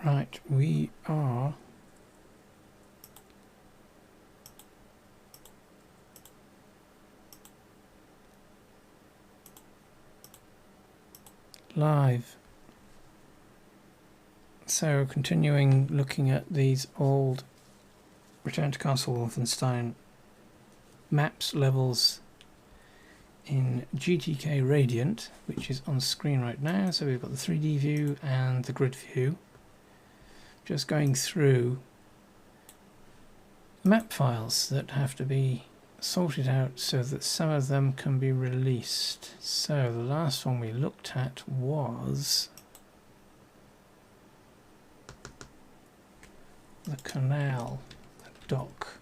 Right, we are live. So continuing looking at these old Return to Castle Wolfenstein maps levels in GtkRadiant, which is on screen right now. So we've got the 3D view and the grid view. Just going through map files that have to be sorted out so that some of them can be released. So the last one we looked at was the canal, the dock.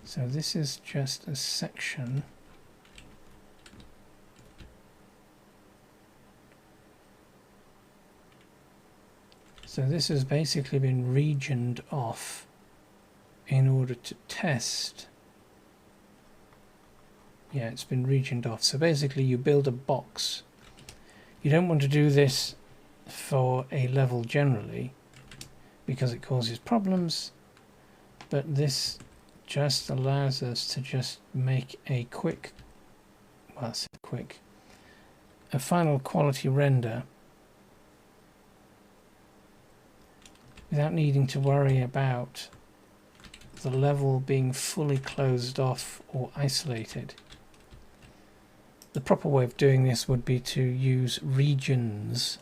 So this is just a section so this has basically been regioned off in order to test. Yeah, it's been regioned off. So basically you build a box. You don't want to do this for a level generally because it causes problems, but this just allows us to just make a quick, well, a final quality render without needing to worry about the level being fully closed off or isolated. The proper way of doing this would be to use regions.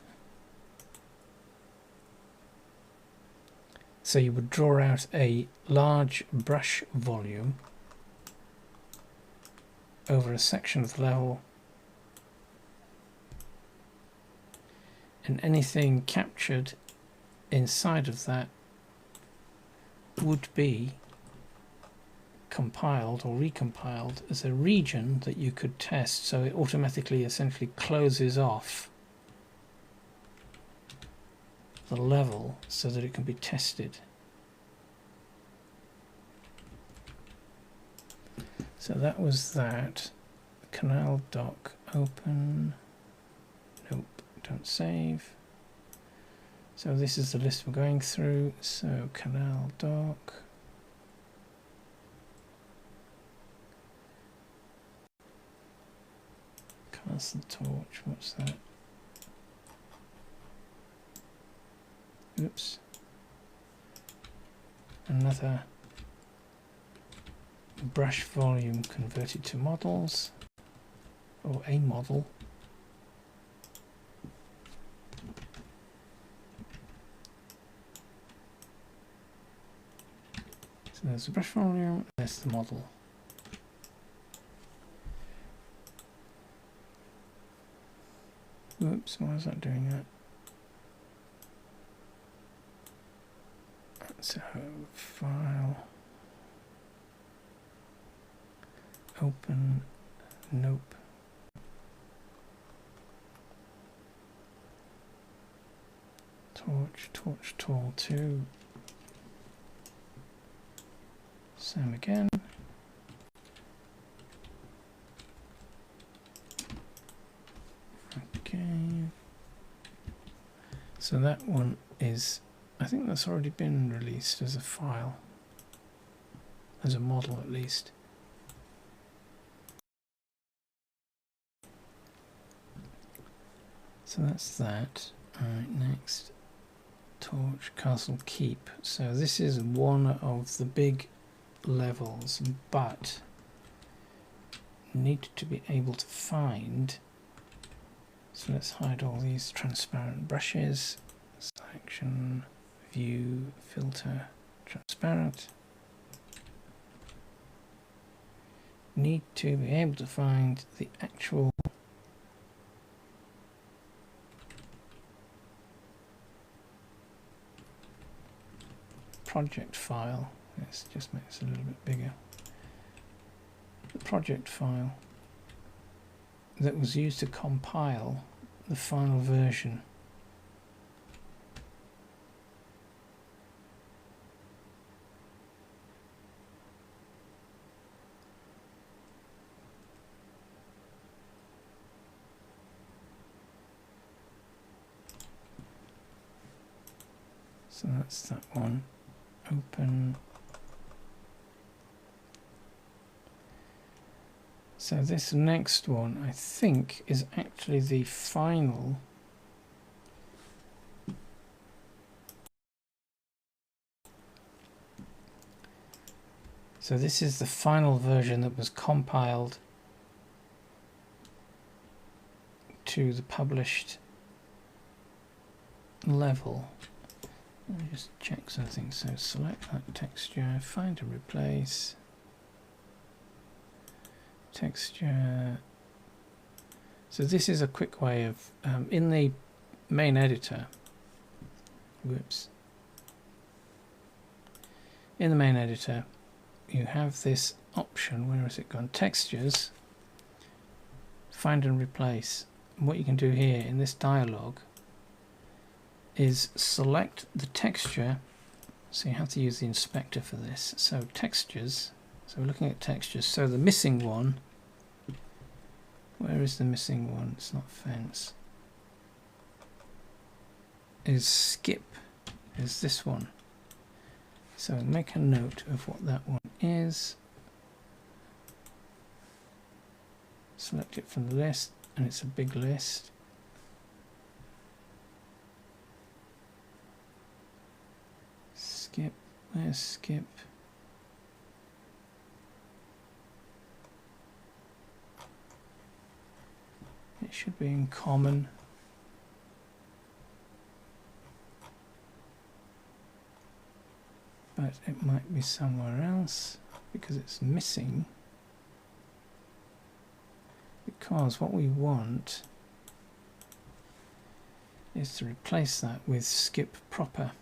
So you would draw out a large brush volume over a section of the level, and anything captured inside of that would be compiled or recompiled as a region that you could test, so it automatically essentially closes off the level so that it can be tested. So that was that. Canal dock open. Nope, don't save. So this is the list we're going through. So canal dock. Castle torch, what's that? Oops. Another brush volume converted to models, or a model. So there's the brush volume, there's the model. Oops, why is that doing that? So file, open, nope. Torch tool 2. Same again. Okay. So that one is, I think that's already been released as a file, as a model at least. So that's that. Alright, next. Torch, Castle, Keep. So this is one of the big levels, but need to be able to find. So let's hide all these transparent brushes. Selection, view, filter, transparent. Need to be able to find the actual project file. Let's just make this a little bit bigger. The project file that was used to compile the final version. So that's that one. Open. So this next one, I think, is actually the final. So this is the final version that was compiled to the published level. Let me just check something. So select that texture, find and replace. Texture. So this is a quick way of, in the main editor, whoops. In the main editor, you have this option, where has it gone? Textures, find and replace. And what you can do here in this dialog is select the texture. So you have to use the inspector for this. So textures, so we're looking at textures. So the missing one, where is the missing one? It's not fence. Is skip, is this one. So make a note of what that one is. Select it from the list, and it's a big list. Skip, where's skip? It should be in common. But it might be somewhere else because it's missing. Because what we want is to replace that with skip proper.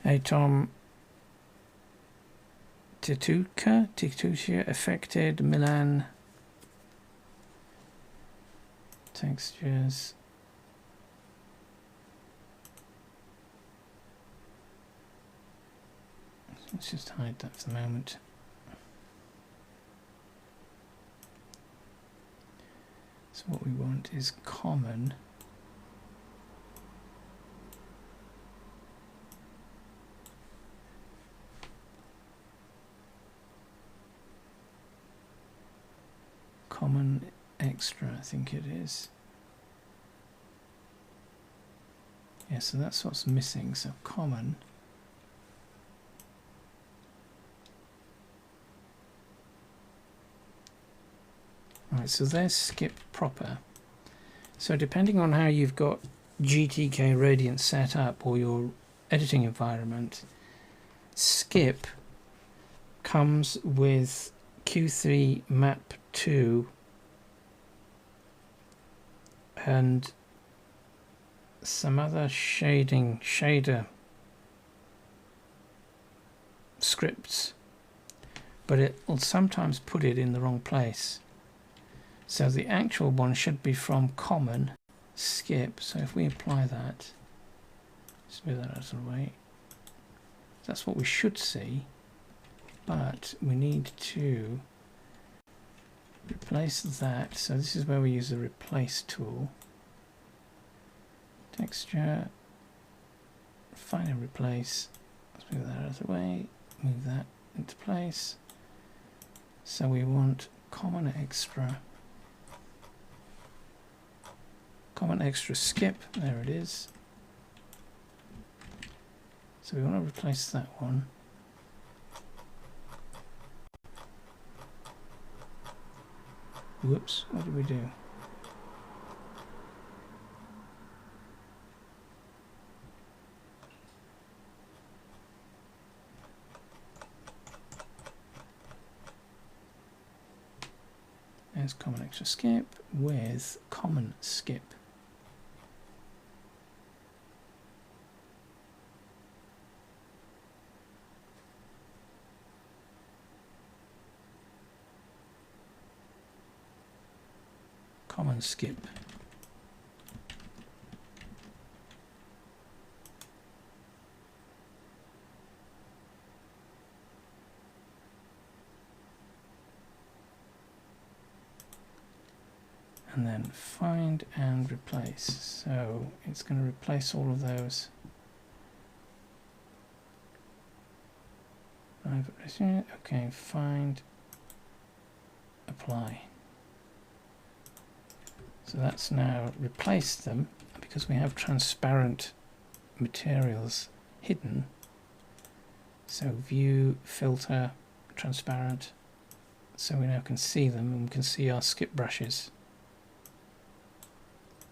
Hey Tom, Tituca affected Milan textures. Let's just hide that for the moment. So what we want is common. Common extra, I think it is. Yeah, so that's what's missing. So common. Right, so there's skip proper. So depending on how you've got GtkRadiant set up or your editing environment, skip comes with Q3 map 2 and some other shader scripts, but it will sometimes put it in the wrong place. So the actual one should be from common skip. So if we apply that, just move that out of the way, that's what we should see. But we need to replace that. So this is where we use the replace tool. Texture, find and replace. Let's move that out of the way, move that into place. So we want common extra. Common extra skip, there it is. So we want to replace that one. Whoops, what did we do? There's common extra skip with common skip. Common skip. and then find and replace. So it's going to replace all of those. Okay, find, apply. So that's now replaced them, because we have transparent materials hidden. So view, filter, transparent. So we now can see them, and we can see our skip brushes.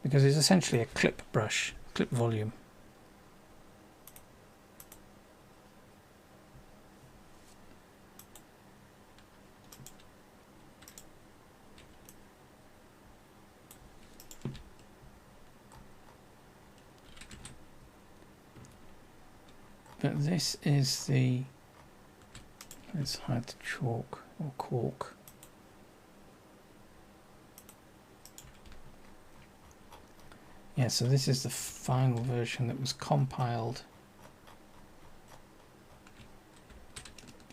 Because it's essentially a clip brush, clip volume. But this is the, let's hide the chalk or cork. Yeah, so this is the final version that was compiled.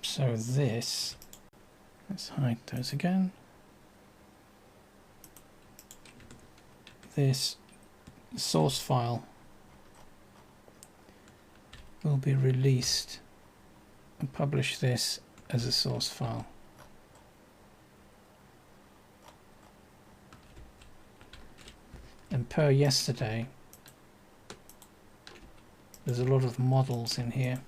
So this, let's hide those again. This source file will be released and publish this as a source file. And per yesterday, there's a lot of models in here.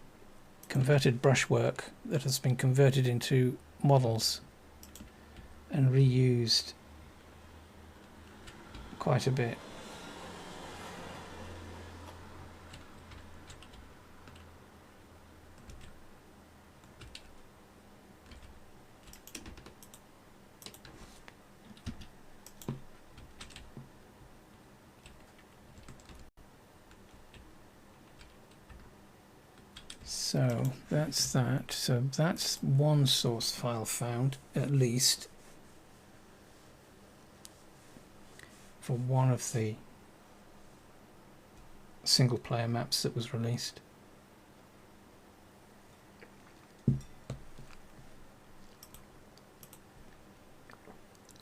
Converted brushwork that has been converted into models and reused quite a bit. So that's that. So that's one source file found, at least, for one of the single player maps that was released.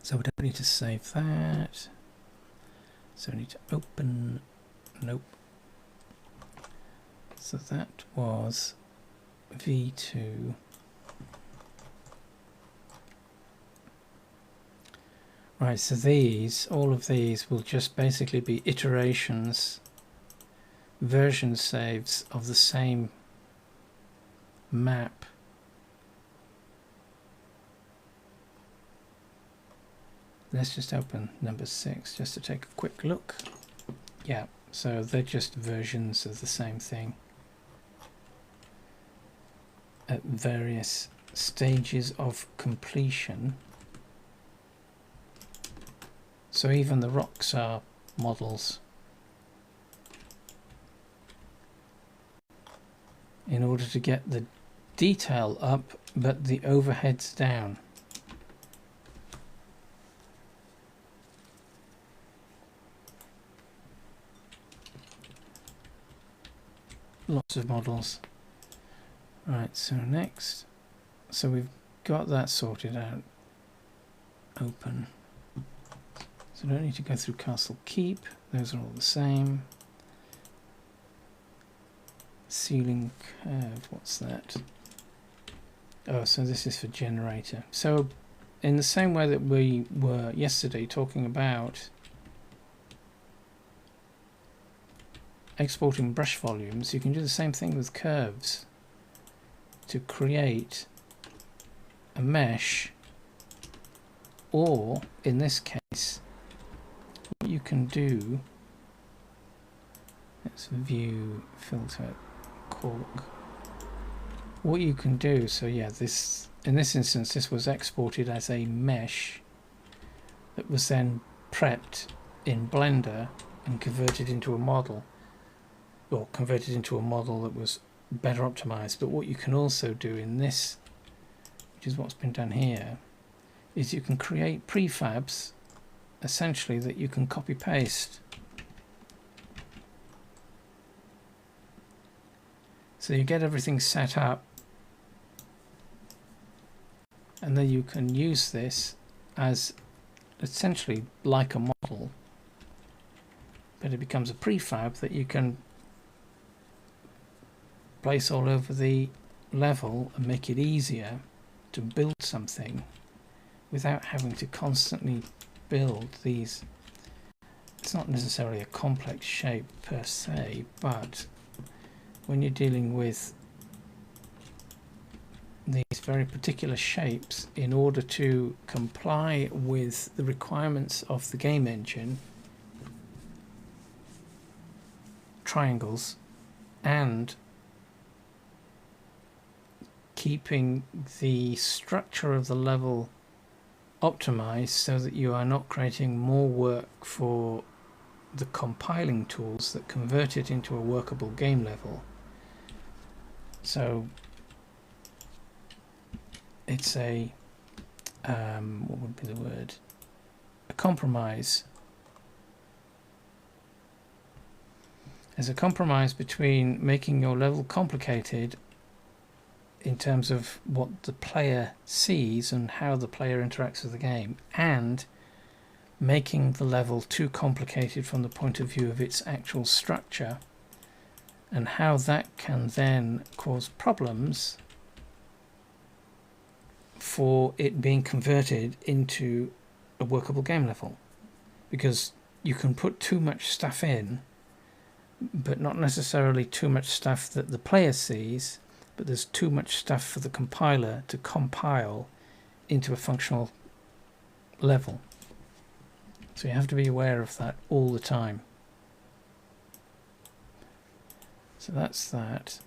So we don't need to save that. So we need to open, nope. So that was V2. Right, so these, all of these will just basically be iterations, version saves of the same map. Let's just open number 6 just to take a quick look. Yeah, so they're just versions of the same thing at various stages of completion. So even the rocks are models in order to get the detail up but the overheads down. Lots of models. Right, so next, so we've got that sorted out. Open. So don't need to go through Castle Keep, those are all the same. Ceiling curve, what's that? Oh, so this is for generator. So in the same way that we were yesterday talking about exporting brush volumes, you can do the same thing with curves to create a mesh, or in this case what you can do, let's view, filter, cork. What you can do, so yeah, this in this instance this was exported as a mesh that was then prepped in Blender and converted into a model, or converted into a model that was better optimized. But what you can also do in this, which is what's been done here, is you can create prefabs essentially that you can copy paste. So you get everything set up, and then you can use this as essentially like a model, but it becomes a prefab that you can place all over the level and make it easier to build something without having to constantly build these. It's not necessarily a complex shape per se, but when you're dealing with these very particular shapes, in order to comply with the requirements of the game engine, triangles, and keeping the structure of the level optimized so that you are not creating more work for the compiling tools that convert it into a workable game level. So it's a what would be the word? A compromise. There's a compromise between making your level complicated in terms of what the player sees and how the player interacts with the game, and making the level too complicated from the point of view of its actual structure, and how that can then cause problems for it being converted into a workable game level. Because you can put too much stuff in, but not necessarily too much stuff that the player sees, but there's too much stuff for the compiler to compile into a functional level. So you have to be aware of that all the time. So that's that.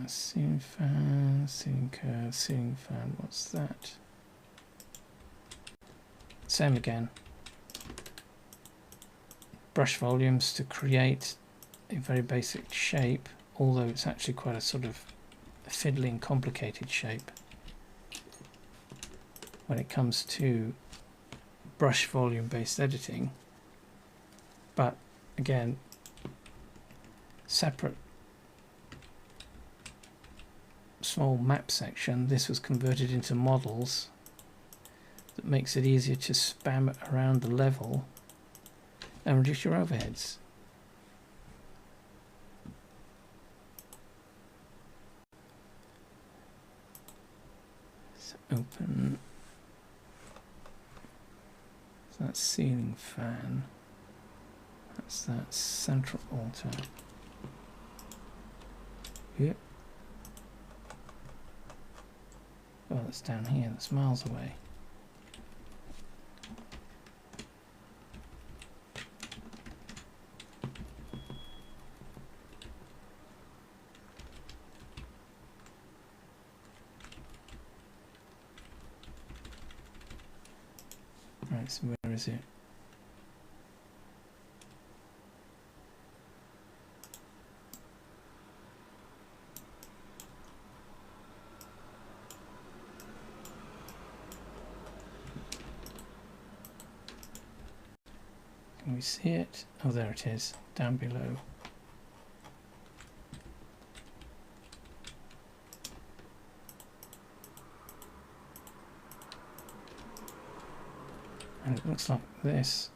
Ceiling fan, ceiling curve, ceiling fan, what's that? Same again. Brush volumes to create a very basic shape, although it's actually quite a sort of fiddling, complicated shape when it comes to brush volume based editing. But again, separate small map section. This was converted into models. That makes it easier to spam around the level and reduce your overheads. So open. So that's ceiling fan. That's that central altar. Yep. Oh, that's down here. That's miles away. Right, so where is it? Can we see it? Oh, there it is, down below. And it looks like this.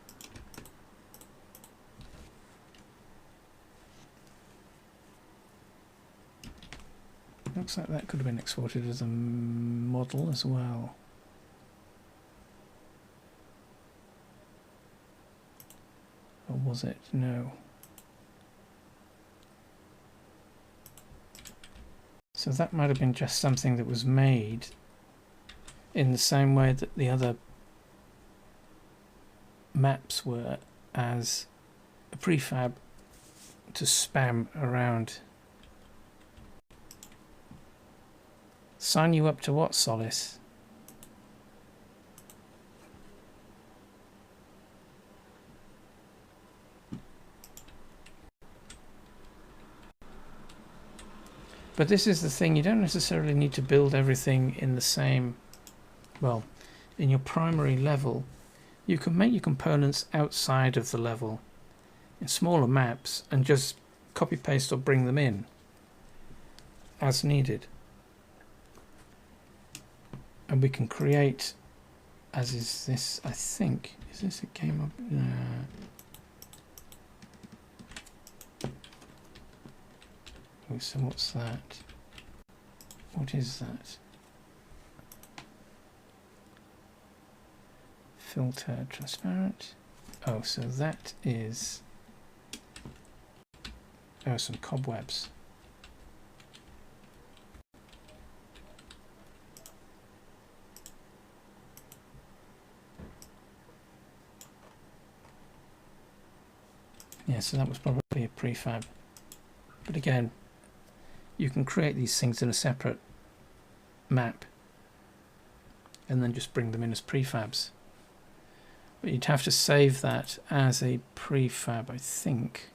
Looks like that could have been exported as a model as well. Or was it? No. So that might have been just something that was made in the same way that the other maps were, as a prefab to spam around. Sign you up to what, Solace? But this is the thing, you don't necessarily need to build everything in the same, well, in your primary level. You can make your components outside of the level in smaller maps and just copy paste or bring them in as needed. and we can create, as is this, I think, is this a game of, oh, so what's that? What is that? Filter transparent. Oh, so that is, oh, some cobwebs. Yeah, so that was probably a prefab. But again, you can create these things in a separate map and then just bring them in as prefabs. But you'd have to save that as a prefab, I think.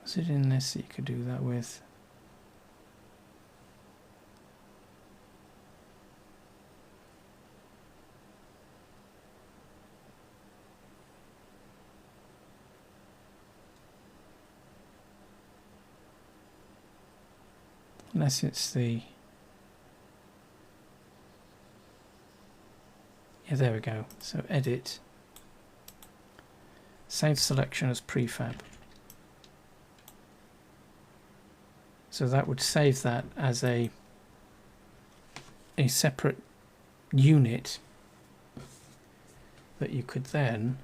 Was it in this that you could do that with? Unless it's the... Yeah, there we go. So edit. Save selection as prefab. So that would save that as a separate unit that you could then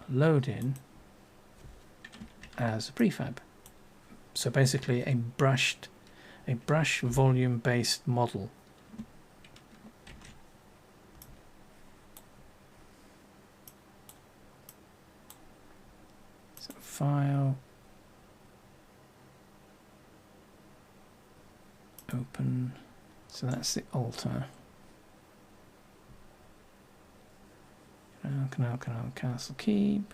load in as a prefab. So basically a brush volume based model. So file, open, so that's the altar. Canal, castle keep,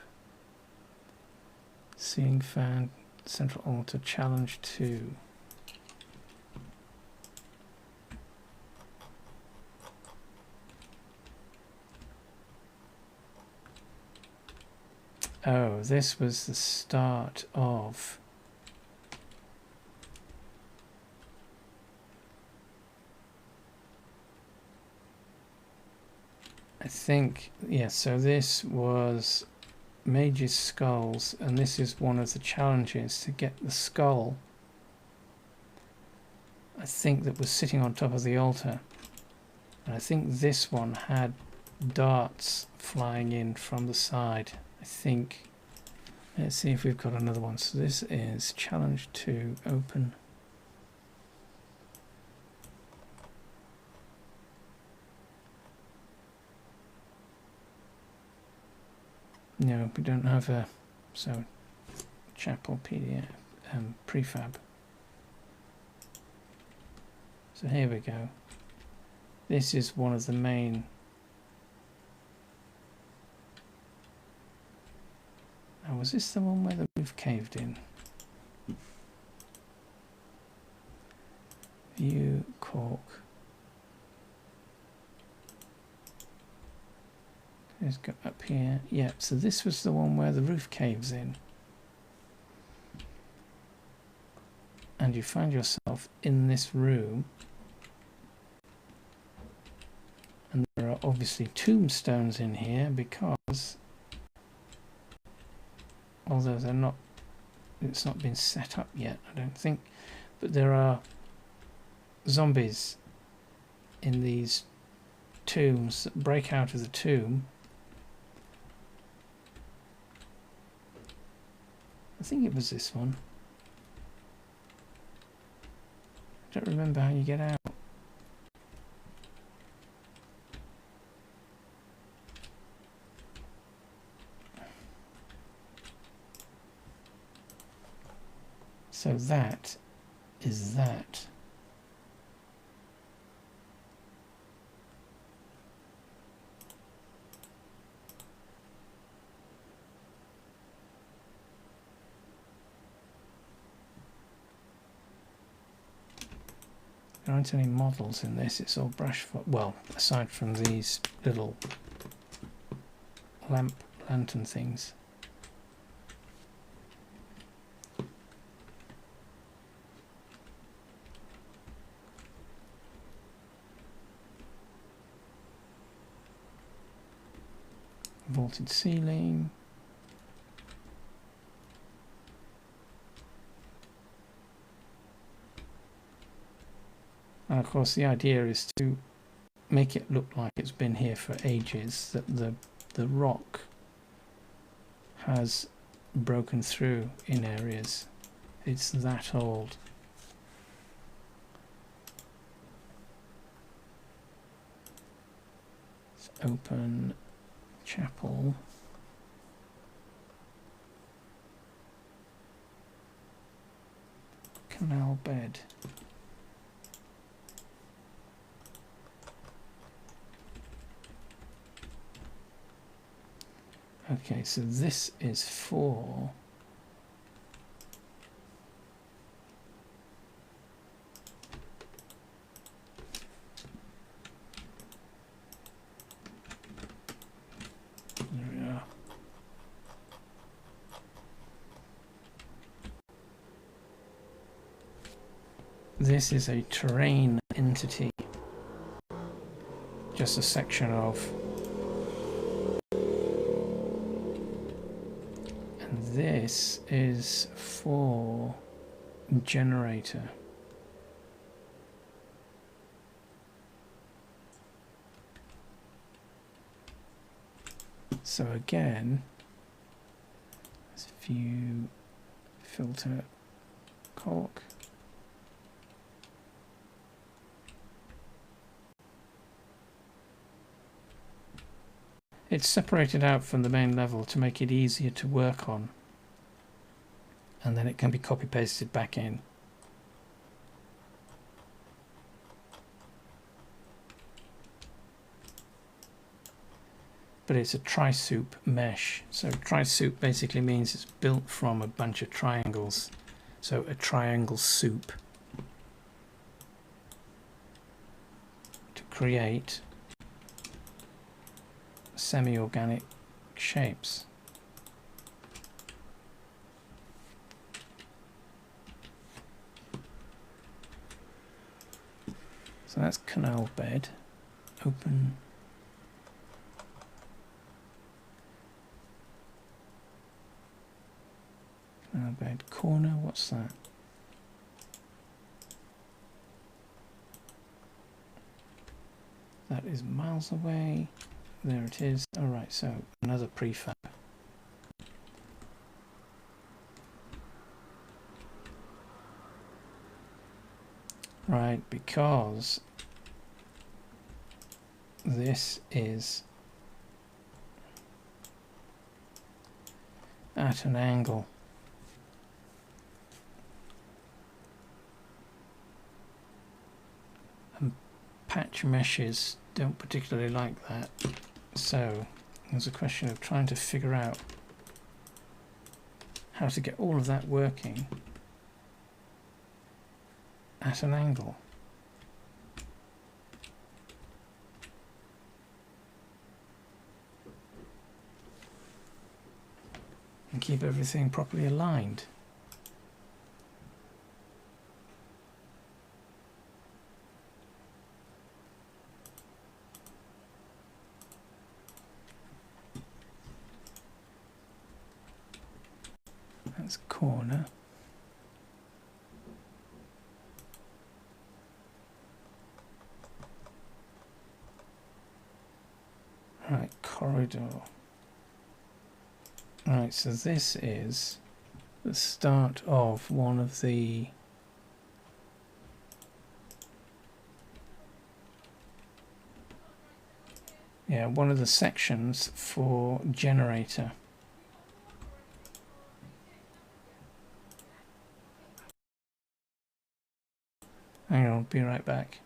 ceiling fan, central altar, challenge 2. Oh, this was the start of... I think, yeah, so this was Mage's Skulls, and this is one of the challenges to get the skull, I think, that was sitting on top of the altar. And I think this one had darts flying in from the side, I think. Let's see if we've got another one. So this is challenge 2, open. No, we don't have a, so chapel PDF prefab. So here we go. This is one of the main. Now, was this the one where the roof caved in? View, cork. Let's go up here. Yeah, so this was the one where the roof caves in. And you find yourself in this room. And there are obviously tombstones in here because, although they're not, it's not been set up yet, I don't think, but there are zombies in these tombs that break out of the tomb. I think it was this one. I don't remember how you get out. So that is that. There aren't any models in this, it's all brush, well, aside from these little lantern things. vaulted ceiling. And of course the idea is to make it look like it's been here for ages, that the rock has broken through in areas. It's that old. Let's open chapel. Canal bed. Okay, so this is for there we are. This is a terrain entity, just a section of, and this is for generator. So again, let's view, filter, cork. It's separated out from the main level to make it easier to work on, and then it can be copy pasted back in. But it's a tri-soup mesh. So tri-soup basically means it's built from a bunch of triangles. So a triangle soup to create semi-organic shapes. So that's canal bed. Open. Canal bed corner, what's that? That is miles away. There it is. Alright, so another prefab. Right, because this is at an angle. And patch meshes don't particularly like that. So there's a question of trying to figure out how to get all of that working at an angle. And keep everything properly aligned. That's corner. Right, corridor. Right, so this is the start of one of the one of the sections for generator. Hang on, I'll be right back.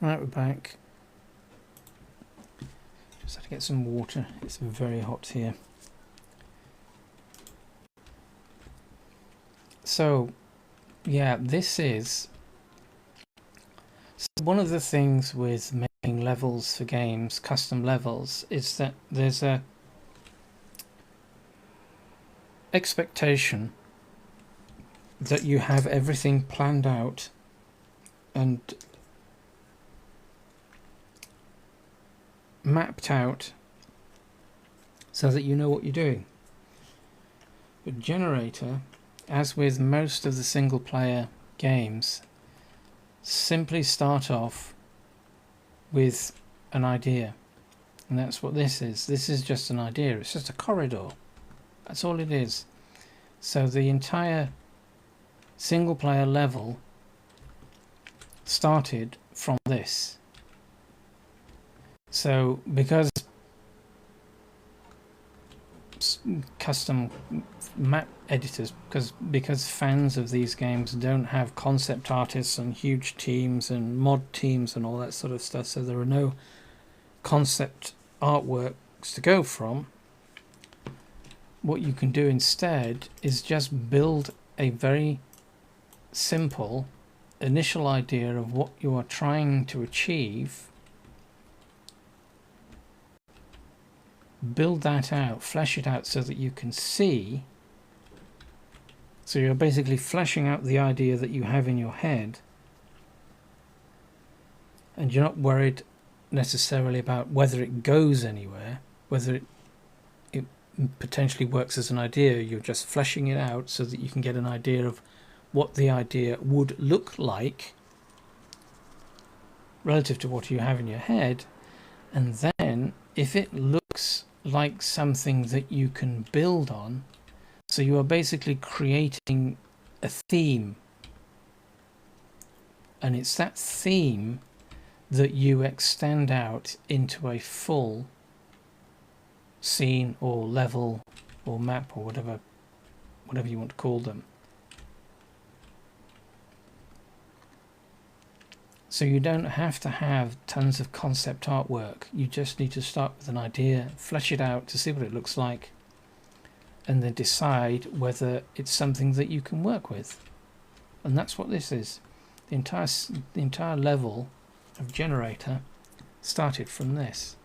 Right, we're back. Just had to get some water. It's very hot here. So, yeah, this is one of the things with making levels for games, custom levels, is that there's a expectation that you have everything planned out and mapped out so that you know what you're doing. But Generator, as with most of the single player games, simply start off with an idea, and that's what this is. This is just an idea. It's just a corridor. That's all it is. So the entire single player level started from this. So because custom map editors, because fans of these games don't have concept artists and huge teams and mod teams and all that sort of stuff, so there are no concept artworks to go from, what you can do instead is just build a very simple initial idea of what you are trying to achieve. Build that out, flesh it out so that you can see. So you're basically fleshing out the idea that you have in your head, and you're not worried necessarily about whether it goes anywhere, whether it potentially works as an idea. You're just fleshing it out so that you can get an idea of what the idea would look like relative to what you have in your head, and then if it looks like something that you can build on, so you are basically creating a theme, and it's that theme that you extend out into a full scene or level or map or whatever you want to call them. So you don't have to have tons of concept artwork. You just need to start with an idea, flesh it out to see what it looks like, and then decide whether it's something that you can work with. And that's what this is. The entire level of Generator started from this.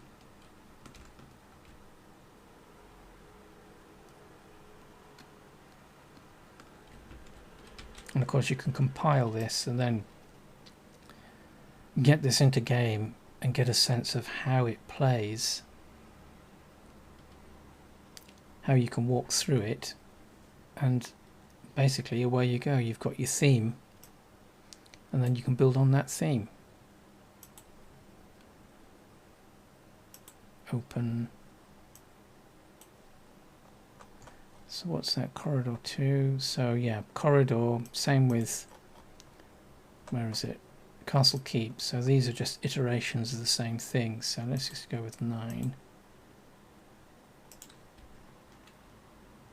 And of course you can compile this and then get this into game and get a sense of how it plays, how you can walk through it, and basically away you go. You've got your theme, and then you can build on that theme. Open. So what's that? Corridor 2. So yeah, corridor, same with, where is it? Castle Keep. So these are just iterations of the same thing. So let's just go with 9.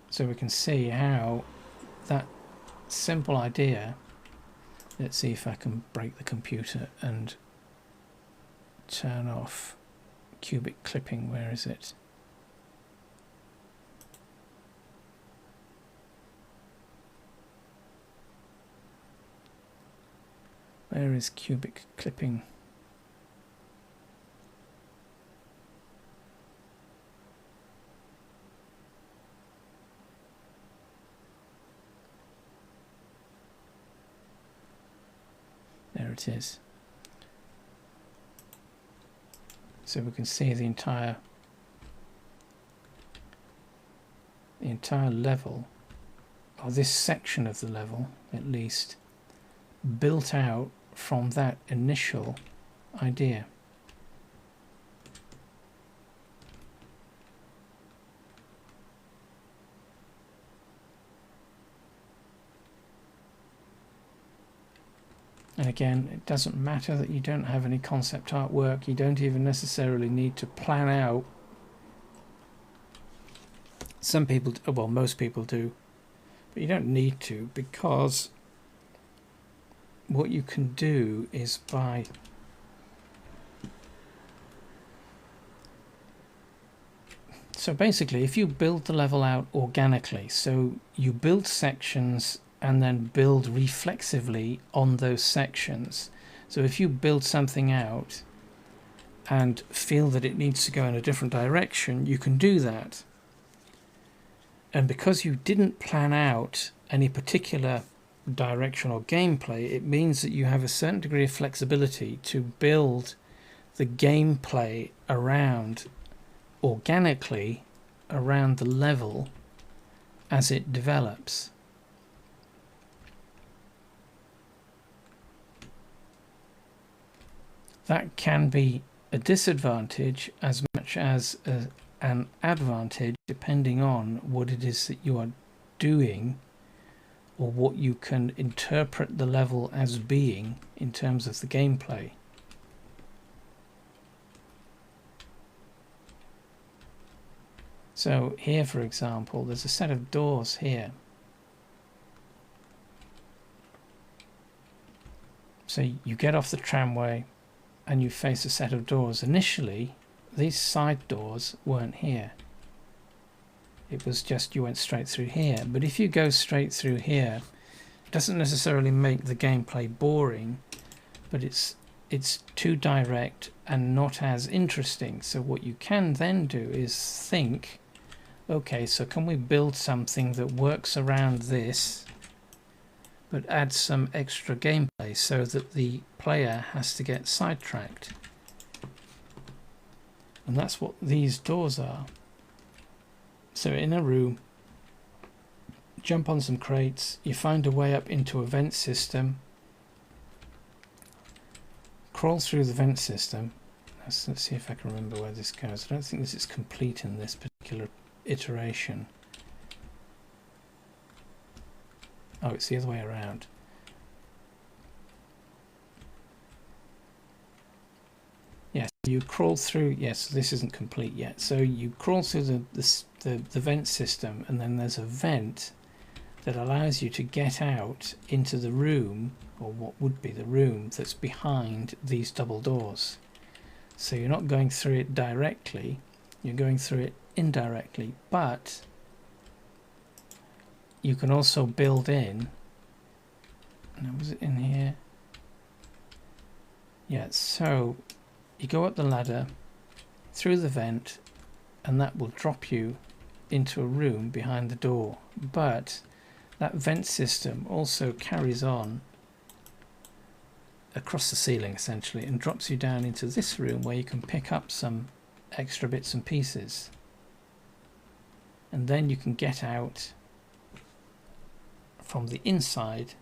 So we can see how that simple idea, let's see if I can break the computer and turn off cubic clipping. Where is it? Where is cubic clipping? There it is. So we can see the entire level, or this section of the level at least, built out from that initial idea. And again, it doesn't matter that you don't have any concept artwork. You don't even necessarily need to plan out. Some people, well, most people do, but you don't need to, because what you can do is by So basically, if you build the level out organically, so you build sections and then build reflexively on those sections. So if you build something out and feel that it needs to go in a different direction, you can do that. And because you didn't plan out any particular direction or gameplay, it means that you have a certain degree of flexibility to build the gameplay around organically around the level as it develops. That can be a disadvantage as much as an advantage, depending on what it is that you are doing or what you can interpret the level as being in terms of the gameplay. So here, for example, there's a set of doors here. So you get off the tramway and you face a set of doors. Initially, these side doors weren't here. It was just you went straight through here. But if you go straight through here, it doesn't necessarily make the gameplay boring, but it's too direct and not as interesting. So what you can then do is think, okay, so can we build something that works around this but adds some extra gameplay so that the player has to get sidetracked? And that's what these doors are. So in a room, jump on some crates, you find a way up into a vent system, crawl through the vent system. Let's see if I can remember where this goes. I don't think this is complete in this particular iteration. Oh, it's the other way around. Yes, you crawl through. Yes, this isn't complete yet. So you crawl through the vent system, and then there's a vent that allows you to get out into the room, or what would be the room that's behind these double doors. So you're not going through it directly, you're going through it indirectly, but you can also build in. Now, was it in here? Yeah, so you go up the ladder through the vent and that will drop you into a room behind the door, but that vent system also carries on across the ceiling essentially and drops you down into this room where you can pick up some extra bits and pieces, and then you can get out from the inside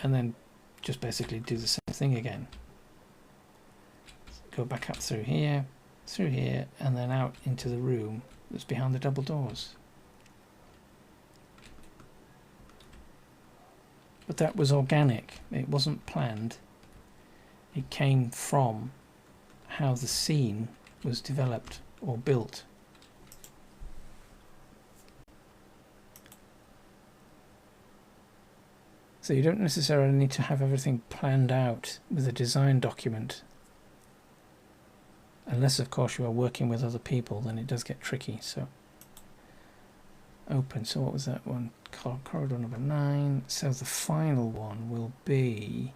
and then just basically do the same thing again. Go back up through here, and then out into the room that's behind the double doors. But that was organic, it wasn't planned. It came from how the scene was developed or built. So you don't necessarily need to have everything planned out with a design document. Unless, of course, you are working with other people, then it does get tricky. So open. So what was that one? Corridor number 9. So the final one will be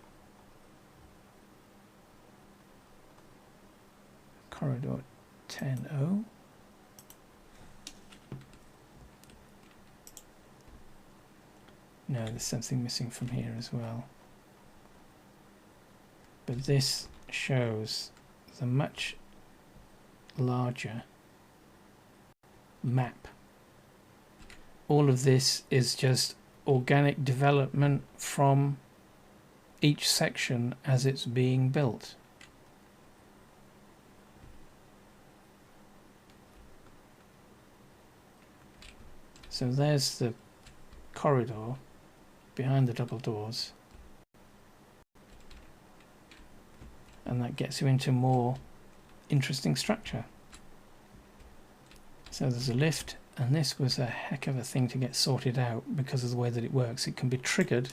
corridor 10-0. No, there's something missing from here as well. But this shows the much larger map. All of this is just organic development from each section as it's being built. So there's the corridor behind the double doors, and that gets you into more interesting structure. So there's a lift, and this was a heck of a thing to get sorted out because of the way that it works. It can be triggered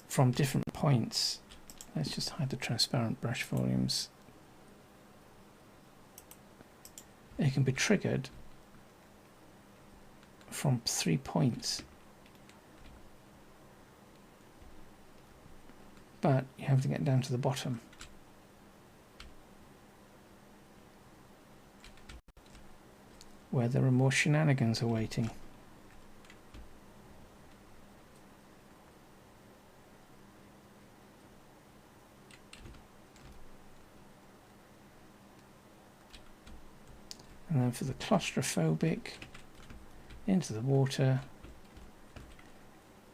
from different points. Let's just hide the transparent brush volumes. it can be triggered from 3 points, but you have to get down to the bottom. Where there are more shenanigans awaiting. And then for the claustrophobic, into the water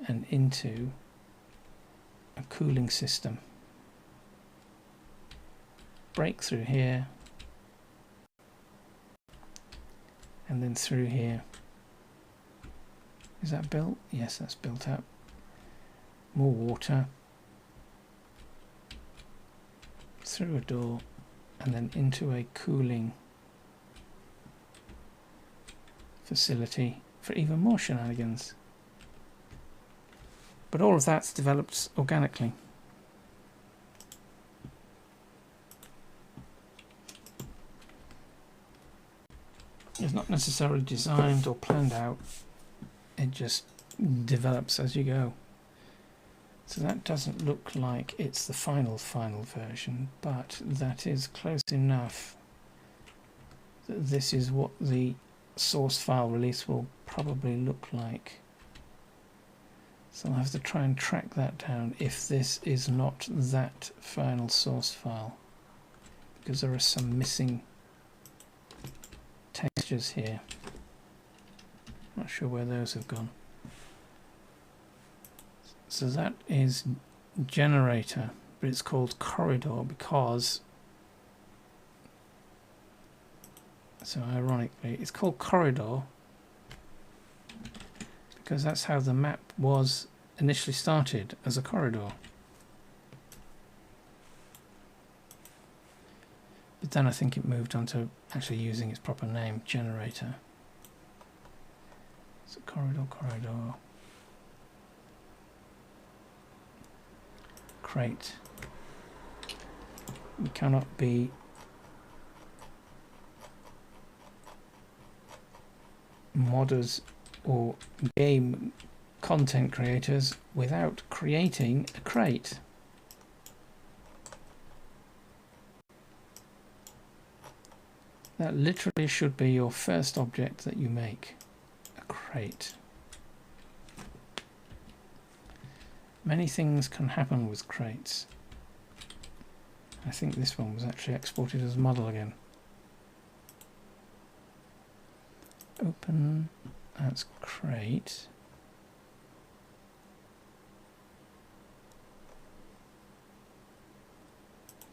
and into a cooling system. Break through here and then through here. Is that built? Yes, that's built up. More water through a door and then into a cooling facility for even more shenanigans. But all of that's developed organically. It's not necessarily designed or planned out, it just develops as you go. So that doesn't look like it's the final version, but that is close enough that this is what the source file release will probably look like. So I'll have to try and track that down if this is not that final source file, because there are some missing textures here. Not sure where those have gone. So that is generator, but it's called corridor because, so ironically, it's called corridor because that's how the map was initially started, as a corridor. But then I think it moved on to actually using its proper name, generator. So corridor. Crate. We cannot be modders or game content creators without creating a crate. That literally should be your first object that you make, a crate. Many things can happen with crates. I think this one was actually exported as a model again. Open, that's crate.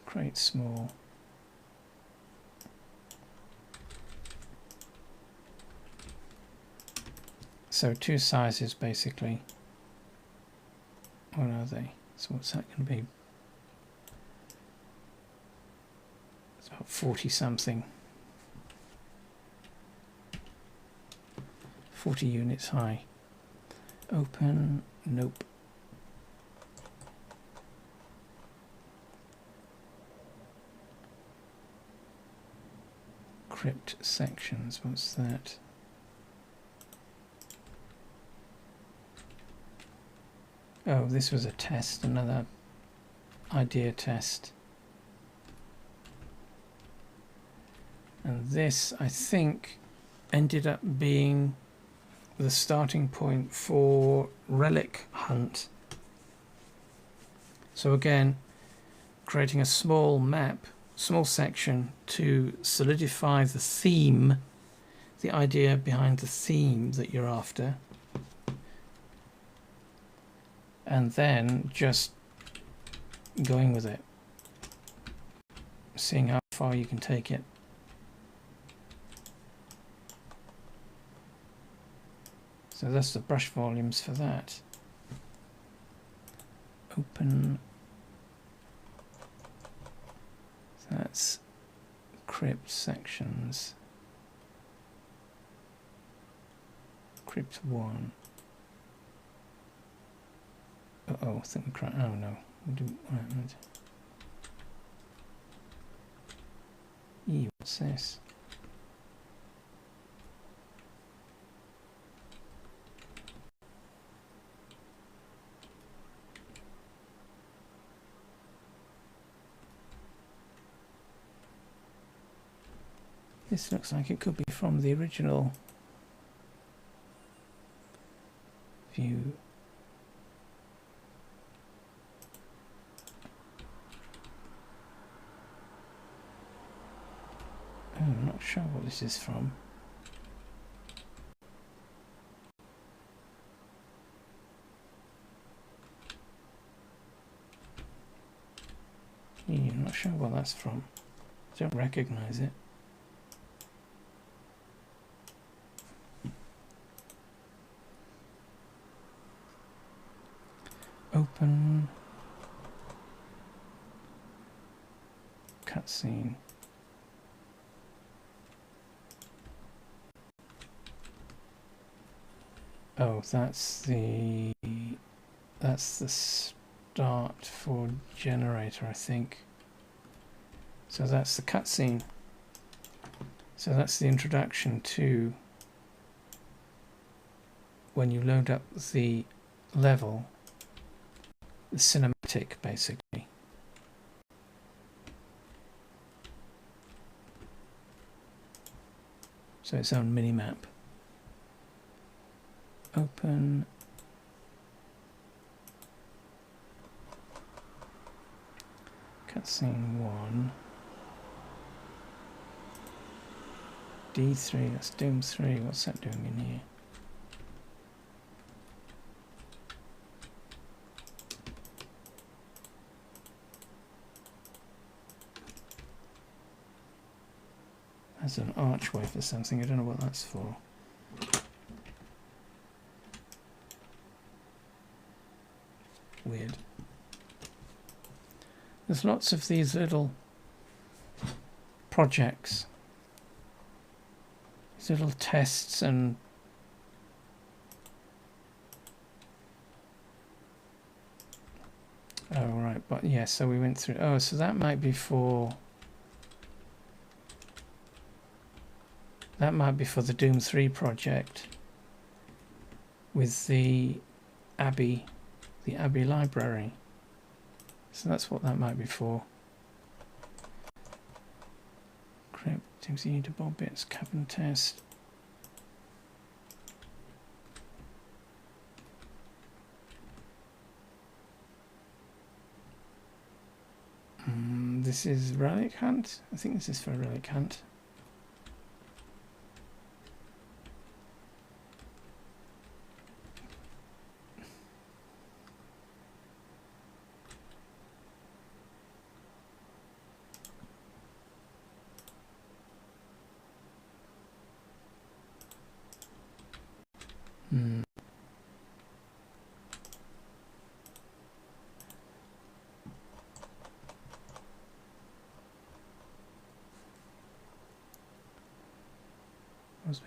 Crate small. So two sizes basically. What are they? So what's that going to be? It's about 40 something. 40 units high. Open, nope. Crypt sections, what's that? Oh, this was a test, another idea test. And this, I think, ended up being the starting point for relic hunt. So again, creating a small map, small section to solidify the theme, the idea behind the theme that you're after. And then just going with it, seeing how far you can take it. So that's the brush volumes for that. Open. So that's crypt sections. Crypt 1. Uh-oh, I think we cried. Oh no. What happened? What's this? This looks like it could be from the original view. Oh, I'm not sure what this is from. Yeah, I'm not sure what that's from. I don't recognize it. Open cutscene. Oh, that's the start for generator, I think. So that's the cutscene. So that's the introduction to when you load up the level, the cinematic basically. So its own mini-map. Open cutscene 1. D3, that's Doom 3. What's that doing in here? That's an archway for something. I don't know what that's for. Weird. There's lots of these little projects, these little tests and oh right, but yeah, so we went through, oh, so that might be for the Doom 3 project with the Abbey library. So that's what that might be for. Crypt, DMC to bob bits, cavern test. This is Relic Hunt. I think this is for Relic Hunt.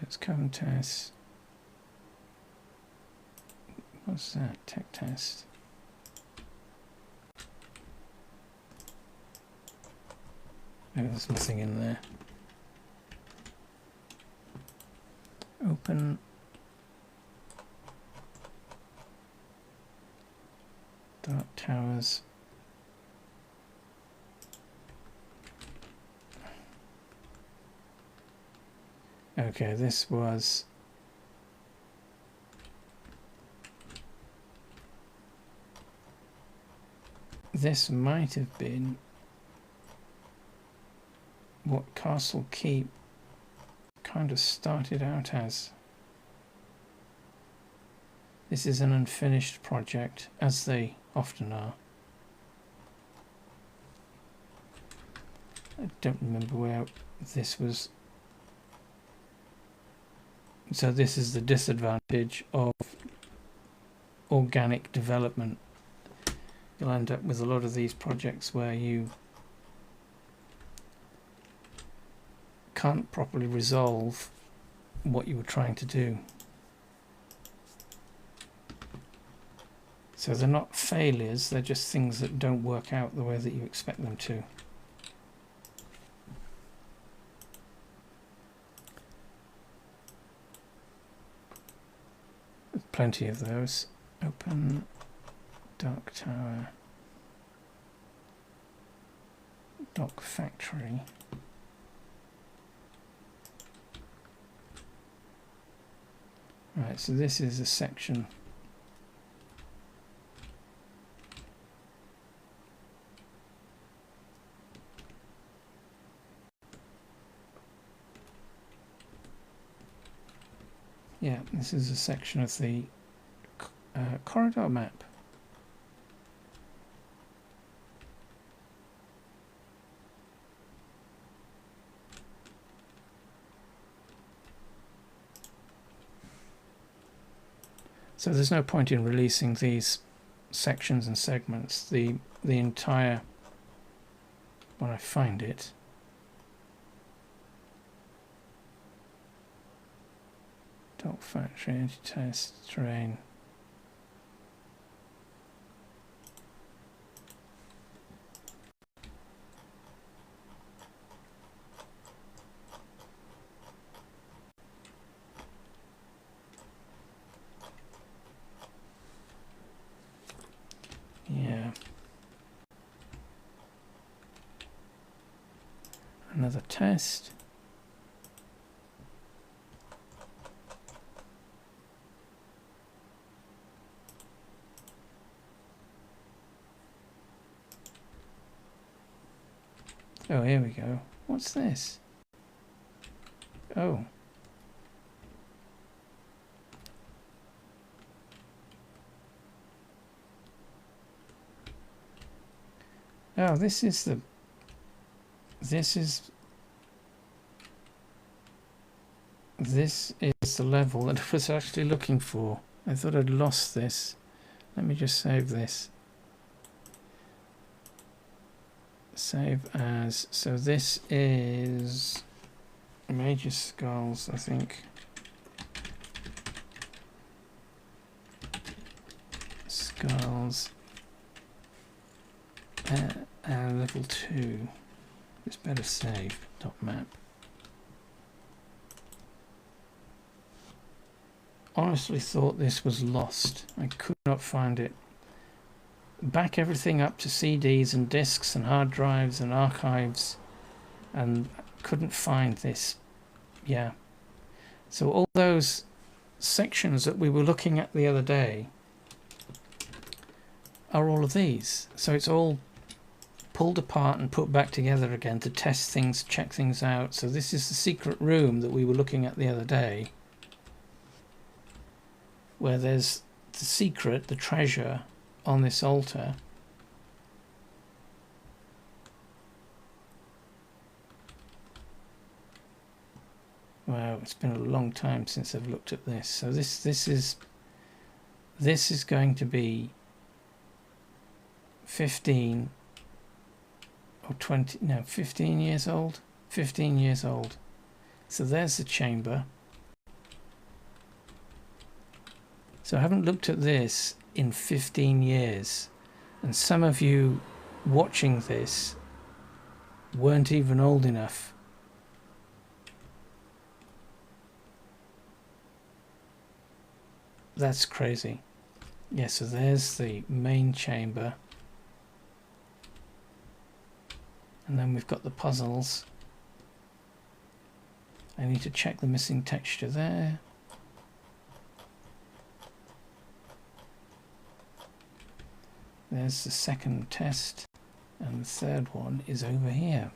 It's cavern test. What's that? Tech test. Maybe there's nothing in there. Open. Dark Towers. Okay, this might have been what Castle Keep kind of started out as. This is an unfinished project, as they often are. I don't remember where this was. So this is the disadvantage of organic development. You'll end up with a lot of these projects where you can't properly resolve what you were trying to do. So they're not failures, they're just things that don't work out the way that you expect them to. Plenty of those. Open Dark Tower, Dock Factory. Right, so this is a section. Yeah, this is a section of the corridor map. So there's no point in releasing these sections and segments. The entire, when I find it, dot factory anti-test terrain. Yeah. Another test. Oh, here we go. What's this? Oh. Oh, this is the level that I was actually looking for. I thought I'd lost this. Let me just save this. Save as. So this is Major Skulls, I think. Skulls. Level 2. It's better save. .map. Honestly thought this was lost. I could not find it. Back everything up to CDs and disks and hard drives and archives, and couldn't find this. Yeah. So all those sections that we were looking at the other day are all of these. So it's all pulled apart and put back together again to test things, check things out. So this is the secret room that we were looking at the other day, where there's the secret, the treasure on this altar. Wow, it's been a long time since I've looked at this. So this is going to be 15 or 20, no, 15 years old. 15 years old. So there's the chamber. So I haven't looked at this in 15 years, and some of you watching this weren't even old enough. That's crazy. Yeah, so there's the main chamber, and then we've got the puzzles. I need to check the missing texture there. There's the second test, and the third one is over here.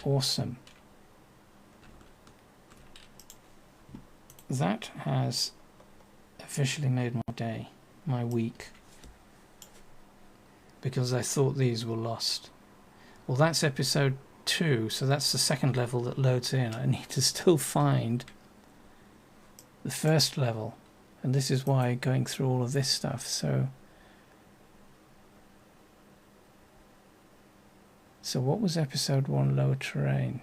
Awesome. That has officially made my day, my week, because I thought these were lost. Well, that's episode 2, so that's the second level that loads in. I need to still find the first level. And this is why going through all of this stuff. So what was episode 1, lower terrain?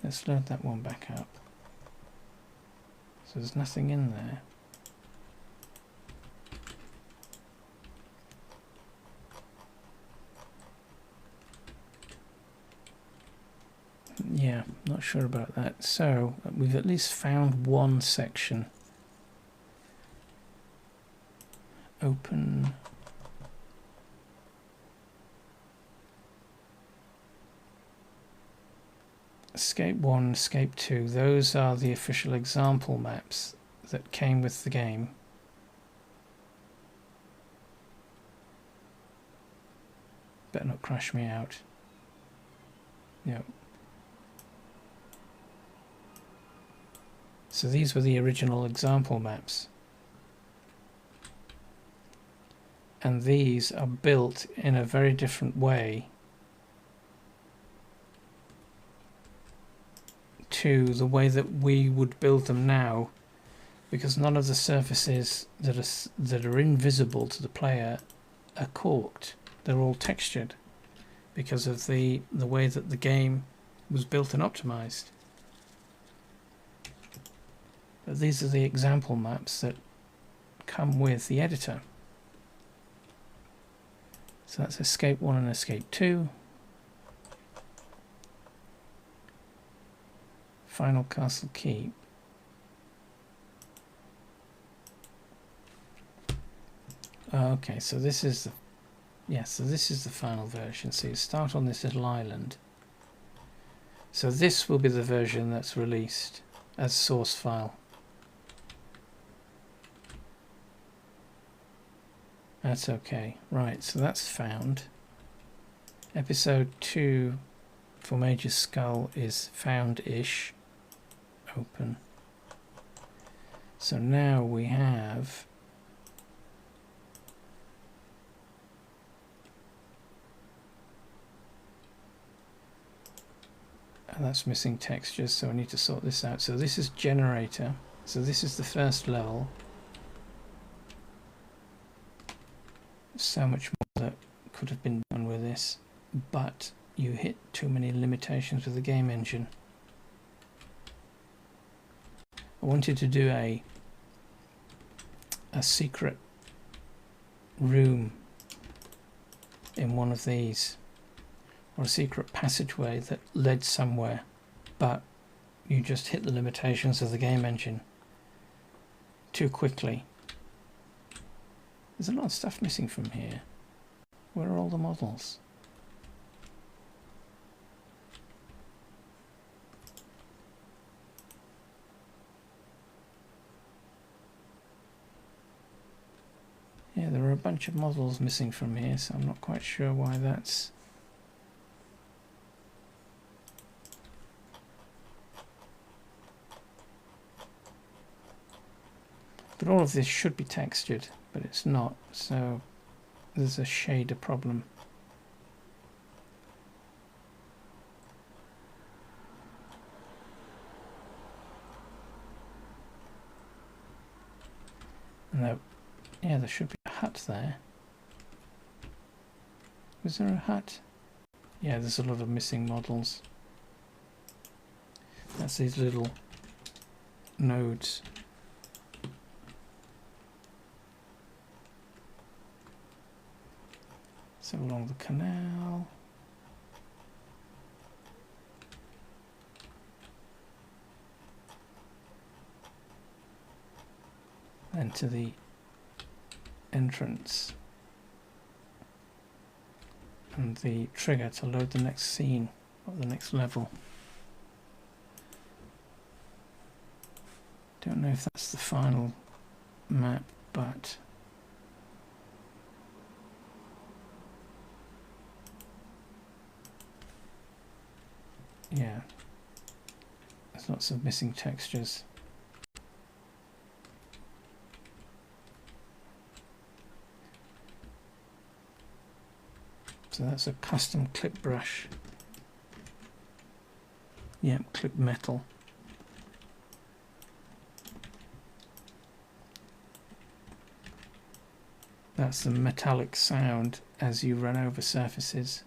Let's load that one back up. So there's nothing in there. Yeah, not sure about that. So we've at least found one section. Open. Escape 1, Escape 2, those are the official example maps that came with the game. Better not crash me out. Yep. So these were the original example maps. And these are built in a very different way to the way that we would build them now, because none of the surfaces that are invisible to the player are corked. They're all textured because of the way that the game was built and optimized. But these are the example maps that come with the editor. So that's Escape 1 and Escape 2. Final Castle Keep. Okay, so this is the this is the final version. So you start on this little island. So this will be the version that's released as source file. That's okay. Right, so that's found. Episode 2 for Major Skull is found-ish. Open. So now we have that's missing textures, so I need to sort this out. So this is generator. So this is the first level. So much more that could have been done with this, but you hit too many limitations with the game engine. I wanted to do a secret room in one of these, or a secret passageway that led somewhere, but you just hit the limitations of the game engine too quickly. There's a lot of stuff missing from here. Where are all the models? Yeah, there are a bunch of models missing from here, so I'm not quite sure why that's. But all of this should be textured, but it's not, so there's a shader problem. No, yeah, there should be a hut there. Was there a hut? Yeah, there's a lot of missing models. That's these little nodes. So along the canal. And to the entrance. And the trigger to load the next scene or the next level. Don't know if that's the final map, but yeah, there's lots of missing textures. So that's a custom clip brush. Yep, clip metal. That's the metallic sound as you run over surfaces.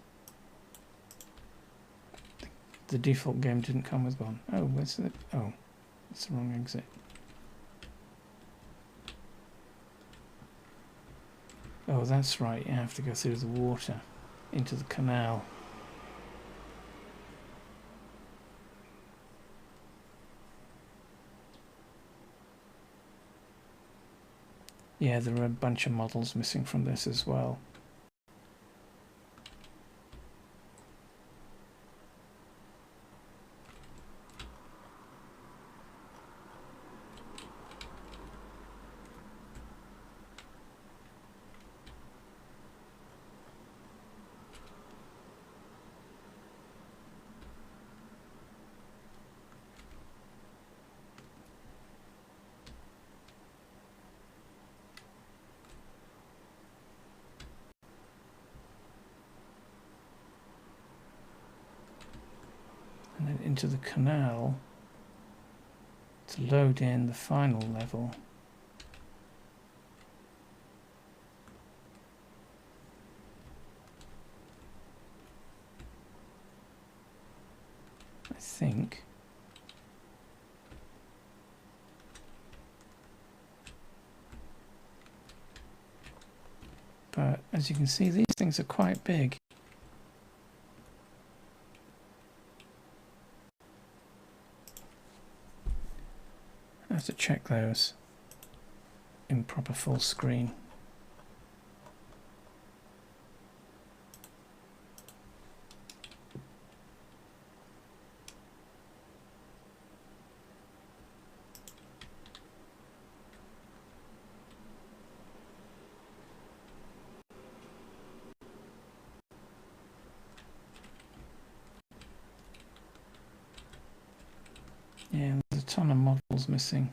The default game didn't come with one. Oh, where's it? Oh, it's the wrong exit. Oh, that's right, you have to go through the water into the canal. Yeah, there are a bunch of models missing from this as well. and then into the canal to load in the final level. I think. But as you can see, these things are quite big. I have to check those in proper full screen. Yeah, there's a ton of models missing.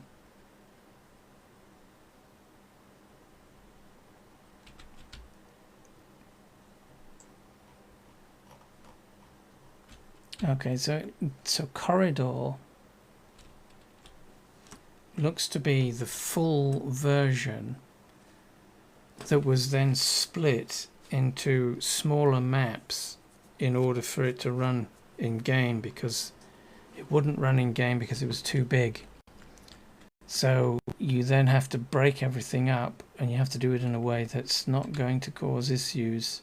Okay, so corridor looks to be the full version that was then split into smaller maps in order for it to run in game, because it wouldn't run in game because it was too big. So you then have to break everything up, and you have to do it in a way that's not going to cause issues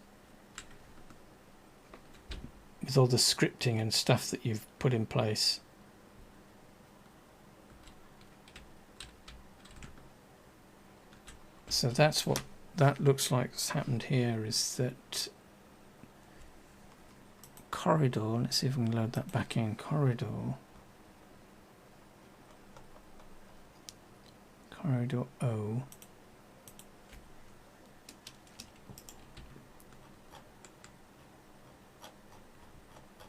with all the scripting and stuff that you've put in place. So that's what that looks like has happened here, is that corridor, let's see if we can load that back in, corridor O.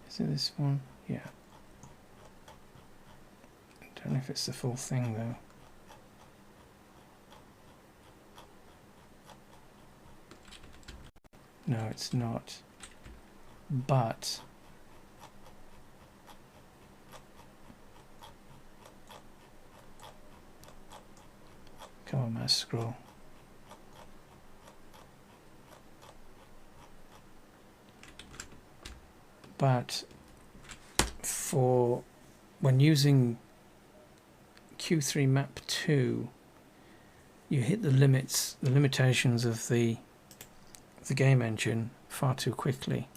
Is it this one? Yeah. I don't know if it's the full thing though. No, it's not. But come on, mouse scroll. But for when using Q3 map 2, you hit the limitations of the game engine far too quickly.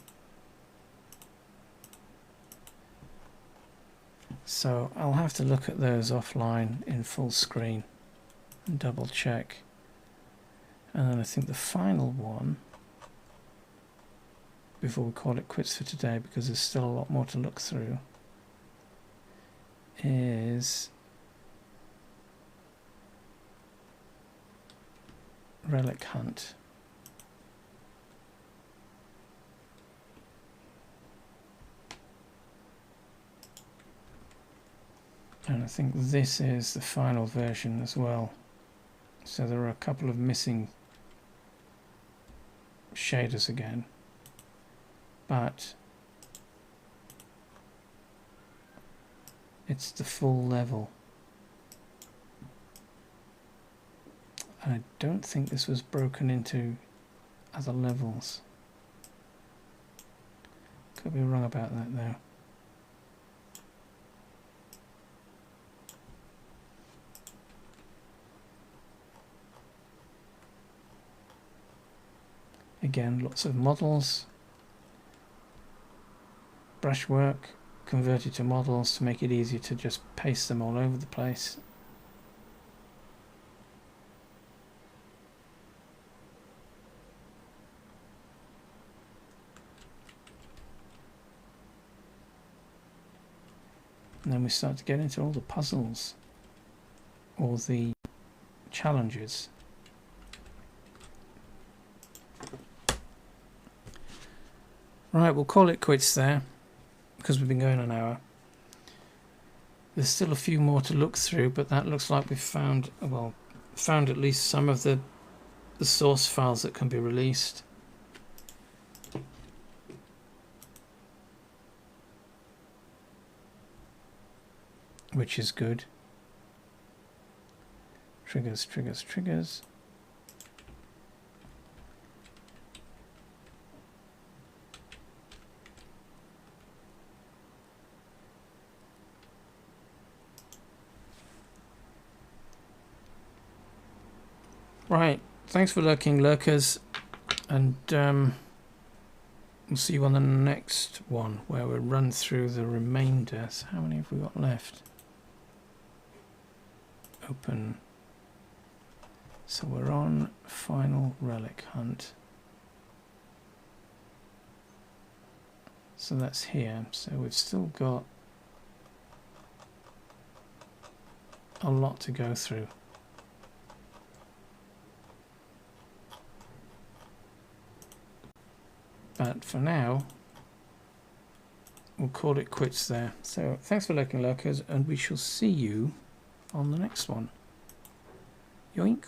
So I'll have to look at those offline in full screen and double check. And then I think the final one, before we call it quits for today, because there's still a lot more to look through, is Relic Hunt. And I think this is the final version as well. So there are a couple of missing shaders again, but it's the full level. I don't think this was broken into other levels. Could be wrong about that though. Again, lots of models, brushwork converted to models to make it easier to just paste them all over the place. And then we start to get into all the puzzles, all the challenges. Right, we'll call it quits there, because we've been going an hour. There's still a few more to look through, but that looks like we've found, well, found at least some of the source files that can be released. which is good. Triggers, triggers, triggers. Right, thanks for lurking, lurkers, and we'll see you on the next one where we'll run through the remainder. So how many have we got left? Open. So we're on final relic hunt. So that's here. So we've still got a lot to go through. But for now, we'll call it quits there. So thanks for lurking, lurkers, and we shall see you on the next one. Yoink.